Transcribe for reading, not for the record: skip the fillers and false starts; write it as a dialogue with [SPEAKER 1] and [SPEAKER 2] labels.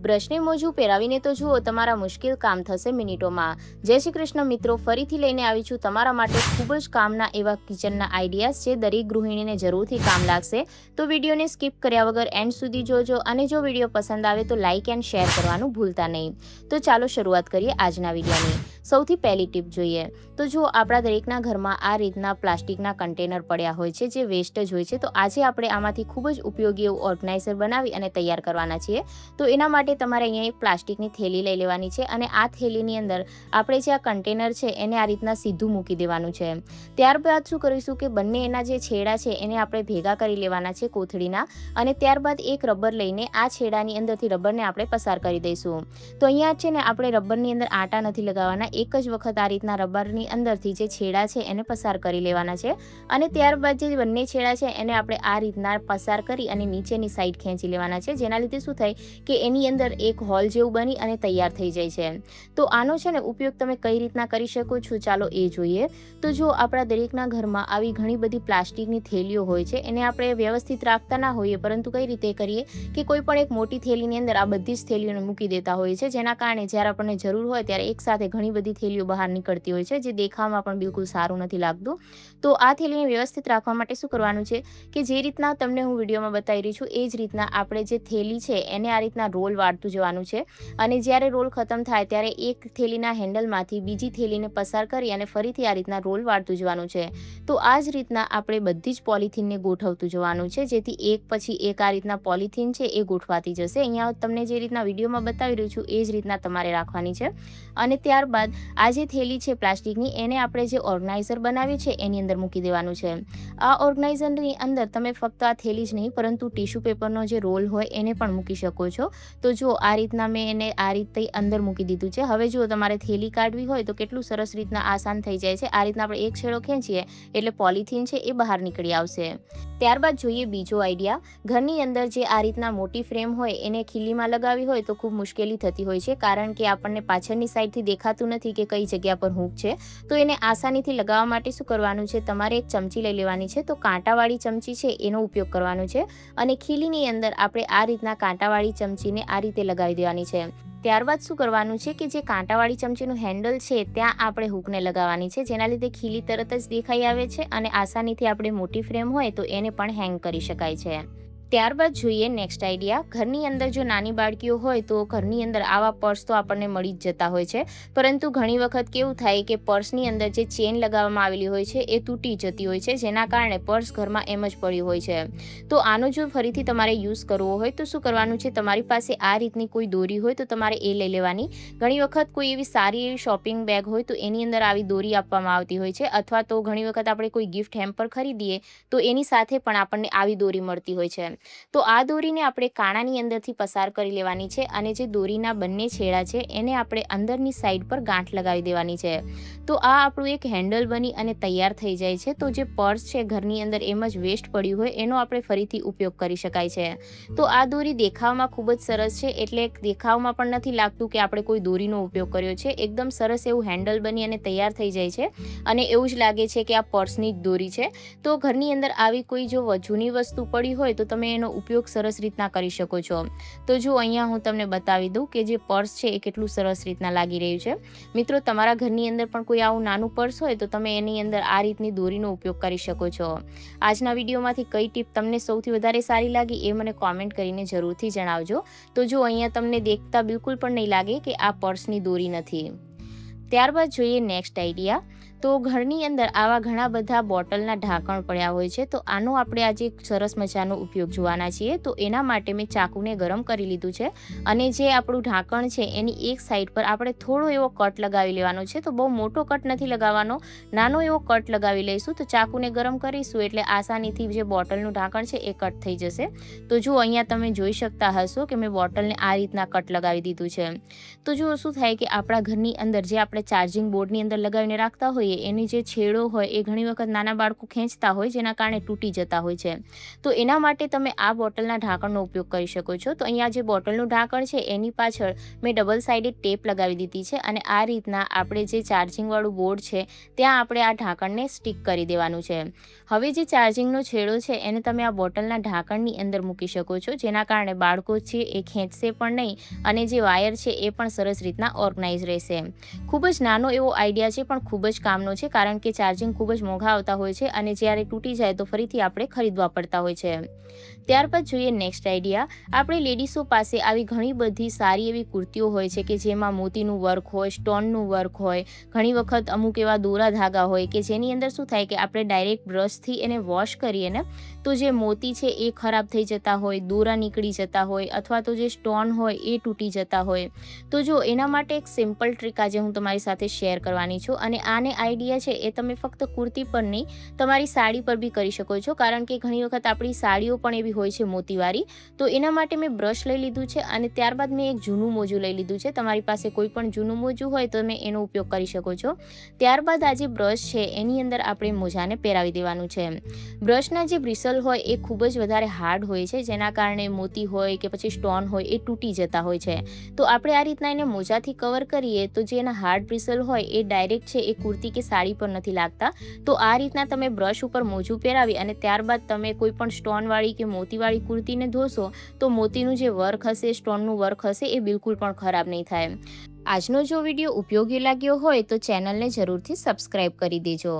[SPEAKER 1] બ્રશને મોજું પહેરાવીને તો જુઓ, તમારા મુશ્કેલ કામ થશે મિનિટોમાં। જય શ્રી કૃષ્ણ મિત્રો, ફરીથી લઈને આવી છું તમારા માટે ખૂબ જ કામના એવા કિચનના આઈડિયાઝ જે દરેક ગૃહિણીને જરૂરથી કામ લાગશે। તો વિડીયોને સ્કીપ કર્યા વગર એન્ડ સુધી જોજો અને જો વિડીયો પસંદ આવે તો લાઇક એન્ડ શેર કરવાનું ભૂલતા નહીં। તો ચાલો શરૂઆત કરીએ આજના વિડીયોની। સૌથી પહેલી ટીપ જોઈએ તો જો આપણા દરેકના ઘરમાં આ રીતના પ્લાસ્ટિકના કન્ટેનર પડ્યા હોય છે જે વેસ્ટેજ હોય છે, તો આજે આપણે આમાંથી ખૂબ જ ઉપયોગી એવું ઓર્ગેનાઇઝર બનાવી અને તૈયાર કરવાના છીએ। તો એના માટે તમારે અહીંયા એક પ્લાસ્ટિકની થેલી લઈ લેવાની છે અને આ થેલીની અંદર આપણે જે આ કન્ટેનર છે એને આ રીતના સીધું મૂકી દેવાનું છે। ત્યારબાદ શું કરીશું કે બંને એના જે છેડા છે એને આપણે ભેગા કરી લેવાના છે કોથળીના, અને ત્યારબાદ એક રબર લઈને આ છેડાની અંદરથી રબરને આપણે પસાર કરી દઈશું। તો અહીંયા છે ને આપણે રબરની અંદર આટા નથી લગાવવાના, એક જ વખત આ રીતના રબરની અંદરથી જે છેડા છે એને પસાર કરી લેવાના છે અને ત્યારબાદ જે બંને છેડા છે એને આપણે આ રીતના પસાર કરી અને નીચેની સાઈડ ખેંચી લેવાના છે, જેના લીધે શું થાય કે એની અંદર એક હોલ જેવું બની અને તૈયાર થઈ જાય છે। તો આનો છે ને ઉપયોગ તમે કઈ રીતના કરી શકો છો ચાલો એ જોઈએ। તો જો આપણા દરેકના ઘરમાં આવી ઘણી બધી પ્લાસ્ટિકની થેલીઓ હોય છે, એને આપણે વ્યવસ્થિત રાખતા ના હોઈએ, પરંતુ કઈ રીતે કરીએ કે કોઈ પણ એક મોટી થેલીની અંદર આ બધી જ થેલીઓને મૂકી દેતા હોઈએ છે, જેના કારણે જ્યારે આપણને જરૂર હોય ત્યારે એકસાથે ઘણી બધી થેલીઓ બહાર નીકળતી હોય છે, જે દેખાવામાં પણ બિલકુલ સારું નથી લાગતું। તો આ થેલીને વ્યવસ્થિત રાખવા માટે શું કરવાનું છે કે જે રીતના તમને હું વિડીયોમાં બતાવી રહી છું એ જ રીતના આપણે જે થેલી છે એને આ રીતના રોલ વાળતું જવાનું છે અને જ્યારે રોલ ખતમ થાય ત્યારે એક થેલીના હેન્ડલમાંથી બીજી થેલીને પસાર કરી અને ફરીથી આ રીતના રોલ વાળતું જવાનું છે। તો આ જ રીતના આપણે બધી જ પોલિથીનને ગોઠવતું જવાનું છે, જેથી એક પછી એક આ રીતના પોલિથીન છે એ ગોઠવાતી જશે। અહીંયા તમને જે રીતના વિડીયોમાં બતાવી રહ્યું છું એ જ રીતના તમારે રાખવાની છે અને ત્યારબાદ આ જે થેલી છે પ્લાસ્ટિકની એને આપણે જે ઓર્ગેનાઇઝર બનાવી છે એની અંદર મૂકી દેવાનું છે। આ ઓર્ગેનાઇઝરની અંદર તમે ફક્ત આ થેલી જ નહીં પરંતુ ટિશ્યુ પેપરનો જે રોલ હોય એને પણ મૂકી શકો છો। તો જો આ રીતના મેં એને આ રીતે અંદર મૂકી દીધું છે। હવે જો તમારે થેલી કાઢવી હોય તો કેટલું સરસ રીતના આસાન થઈ જાય છે। આ રીતના આપણે એક છેડો ખેંચીએ એટલે પોલિથીન છે એ બહાર નીકળી આવશે। ત્યારબાદ જોઈએ બીજો આઈડિયા। ઘરની અંદર જે આ રીતના મોટી ફ્રેમ હોય એને ખીલીમાં લગાવી હોય તો ખૂબ મુશ્કેલી થતી હોય છે, કારણ કે આપણને પાછળની સાઈડથી દેખાતું નથી કે કઈ જગ્યા પર હૂક છે। તો એને આસાનીથી લગાવવા માટે શું કરવાનું છે, તમારે એક ચમચી લઈ લેવાની છે। તો કાંટાવાળી ચમચી છે એનો ઉપયોગ કરવાનો છે અને ખીલીની અંદર આપણે આ રીતના કાંટાવાળી ચમચીને આ રીતે લગાવી દેવાની છે। ત્યારબાદ શું કરવાનું છે કે જે કાંટાવાળી ચમચીનું હેન્ડલ છે ત્યાં આપણે હૂકને લગાવવાની છે, જેના લીધે ખીલી તરત જ દેખાઈ આવે છે અને આસાનીથી આપણે મોટી ફ્રેમ હોય તો એને પણ હેંગ કરી શકાય છે। ત્યારબાદ જોઈએ નેક્સ્ટ આઈડિયા। ઘરની અંદર જો નાની બાળકીઓ હોય તો ઘરની અંદર આવા પર્સ તો આપણને મળી જ જતા હોય છે, પરંતુ ઘણી વખત કેવું થાય કે પર્સની અંદર જે ચેન લગાવવામાં આવેલી હોય છે એ તૂટી જતી હોય છે, જેના કારણે પર્સ ઘરમાં એમ જ પડ્યું હોય છે। તો આનો જો ફરીથી તમારે યુઝ કરવો હોય તો શું કરવાનું છે, તમારી પાસે આ રીતની કોઈ દોરી હોય તો તમારે એ લઈ લેવાની। ઘણી વખત કોઈ એવી સારી એવી શોપિંગ બેગ હોય તો એની અંદર આવી દોરી આપવામાં આવતી હોય છે, અથવા તો ઘણી વખત આપણે કોઈ ગિફ્ટ હેમ્પર ખરીદીએ તો એની સાથે પણ આપણને આવી દોરી મળતી હોય છે। તો આ દોરીને આપણે કાણાની અંદરથી પસાર કરી લેવાની છે અને જે દોરીના બંને છેડા છે એને આપણે અંદરની સાઈડ પર ગાંઠ લગાવી દેવાની છે। તો આ આપણું એક હેન્ડલ બની અને તૈયાર થઈ જાય છે। તો જે પર્સ છે ઘરની અંદર એમ જ વેસ્ટ પડ્યું હોય એનો આપણે ફરીથી ઉપયોગ કરી શકાય છે। તો આ દોરી દેખાવમાં ખૂબ જ સરસ છે, એટલે દેખાવમાં પણ નથી લાગતું કે આપણે કોઈ દોરીનો ઉપયોગ કર્યો છે। એકદમ સરસ એવું હેન્ડલ બની અને તૈયાર થઈ જાય છે અને એવું જ લાગે છે કે આ પર્સની જ દોરી છે। તો ઘરની અંદર આવી કોઈ જો જૂની વસ્તુ પડી હોય તો તમે એનો ઉપયોગ સરસ રીતના કરી શકો છો। તો જો અહીંયા હું તમને બતાવી દઉં કે જે પર્સ છે એ કેટલું સરસ રીતના લાગી રહ્યું છે। મિત્રો, તમારા ઘરની અંદર પણ કોઈ આવું નાનું પર્સ હોય તો તમે એની અંદર આ રીતની દોરીનો ઉપયોગ કરી શકો છો। આજના વિડીયોમાંથી કઈ ટીપ તમને સૌથી વધારે સારી લાગી એ મને કોમેન્ટ કરીને જરૂરથી જણાવજો। તો જો અહીંયા તમને દેખતા બિલકુલ પણ નહીં લાગે કે આ પર્સની દોરી નથી। ત્યારબાદ જોઈએ નેક્સ્ટ આઈડિયા। તો ઘરની અંદર આવા ઘણા બધા બોટલના ઢાંકણ પડ્યા હોય છે, તો આનો આપણે આજે એક સરસ મજાનો ઉપયોગ જોવાના છીએ। તો એના માટે મેં ચાકુને ગરમ કરી લીધું છે અને જે આપણું ઢાંકણ છે એની એક સાઈડ પર આપણે થોડો એવો કટ લગાવી લેવાનો છે। તો બહુ મોટો કટ નથી લગાવવાનો, નાનો એવો કટ લગાવી લઈશું। તો ચાકુને ગરમ કરીશું એટલે આસાનીથી જે બોટલનું ઢાંકણ છે એ કટ થઈ જશે। તો જો અહીંયા તમે જોઈ શકતા હશો કે મેં બોટલને આ રીતના કટ લગાવી દીધું છે। તો જો શું થાય કે આપણા ઘરની અંદર જે આપણે ચાર્જિંગ બોર્ડની અંદર લગાવીને રાખતા હોઈએ જોઈએ એની જે છેડો હોય એ ઘણી વખત નાના બાળકો ખેંચતા હોય જેના કારણે તૂટી જતા હોય છે. તો એના માટે તમે આ બોટલના ઢાંકણનો ઉપયોગ કરી શકો છો. તો અહીંયા જે બોટલનું ઢાંકણ છે એની પાછળ મેં ડબલ સાઇડેડ ટેપ લગાવી દીધી છે અને આ રીતના આપણે જે ચાર્જિંગવાળું બોર્ડ છે ત્યાં આપણે આ ઢાંકણને સ્ટિક કરી દેવાનું છે. હવે જે ચાર્જિંગનો છેડો છે એને તમે આ બોટલના ઢાંકણની અંદર મૂકી શકો છો, જેના કારણે બાળકો છે એ ખેંચશે પણ નહીં અને જે વાયર છે એ પણ સરસ રીતના ઓર્ગનાઇઝ રહેશે. ખૂબ જ નાનો એવો આઈડિયા છે પણ ખૂબ જ કામનો છે, કારણ કે ચાર્જિંગ ખૂબ જ મોંઘા આવતા હોય છે અને જ્યારે તૂટી જાય તો ફરીથી આપણે ખરીદવા પડતા હોય છે. ત્યારબાદ જોઈએ નેક્સ્ટ આઈડિયા. આપણે લેડીઝો પાસે આવી ઘણી બધી સારી એવી કુર્તીઓ હોય છે કે જેમાં મોતીનું વર્ક હોય, સ્ટોનનું વર્ક હોય, ઘણી વખત અમુક એવા દોરા ધાગા હોય કે જેની અંદર શું થાય કે આપણે ડાયરેક્ટ બ્રશથી એને વોશ કરીએ ને તો જે મોતી છે એ ખરાબ થઈ જતા હોય, દોરા નીકળી જતા હોય અથવા તો જે સ્ટોન હોય એ તૂટી જતા હોય. તો જો એના માટે એક સિમ્પલ ટ્રીક આજે હું તમારી સાથે શેર કરવાની છું અને આને આઈડિયા છે એ તમે ફક્ત કુર્તી પર નહીં, તમારી સાડી પર બી કરી શકો છો, કારણ કે ઘણી વખત આપણી સાડીઓ પણ એવી હોય છે મોતીવાળી. તો એના માટે મેં બ્રશ લઈ લીધું છે અને ત્યારબાદ મેં એક જૂનું મોજું લઈ લીધું છે. તમારી પાસે કોઈ પણ જૂનું મોજું હોય તો તમે એનો ઉપયોગ કરી શકો છો. ત્યારબાદ આ જે બ્રશ છે એની અંદર આપણે મોજાને પહેરાવી દેવાનું છે. બ્રશના જે બ્રિસલ હોય એ ખૂબ જ વધારે હાર્ડ હોય છે, જેના કારણે મોતી હોય કે પછી સ્ટોન હોય એ તૂટી જતા હોય છે. તો આપણે આ રીતના એને મોજાથી કવર કરીએ તો જે એના હાર્ડ બ્રિસલ હોય એ ડાયરેક્ટ છે એ કુર્તી કે સાડી પર નથી લાગતા. તો આ રીતના તમે બ્રશ ઉપર મોજું પહેરાવી અને ત્યારબાદ તમે કોઈ પણ સ્ટોનવાળી કે મોતીવાળી કુર્તીને ધોશો તો મોતીનું જે વર્ક હશે, સ્ટોનનું વર્ક હશે એ બિલકુલ પણ ખરાબ નહીં થાય. આજનો જો વિડીયો ઉપયોગી લાગ્યો હોય તો ચેનલને જરૂરથી સબસ્ક્રાઈબ કરી દેજો.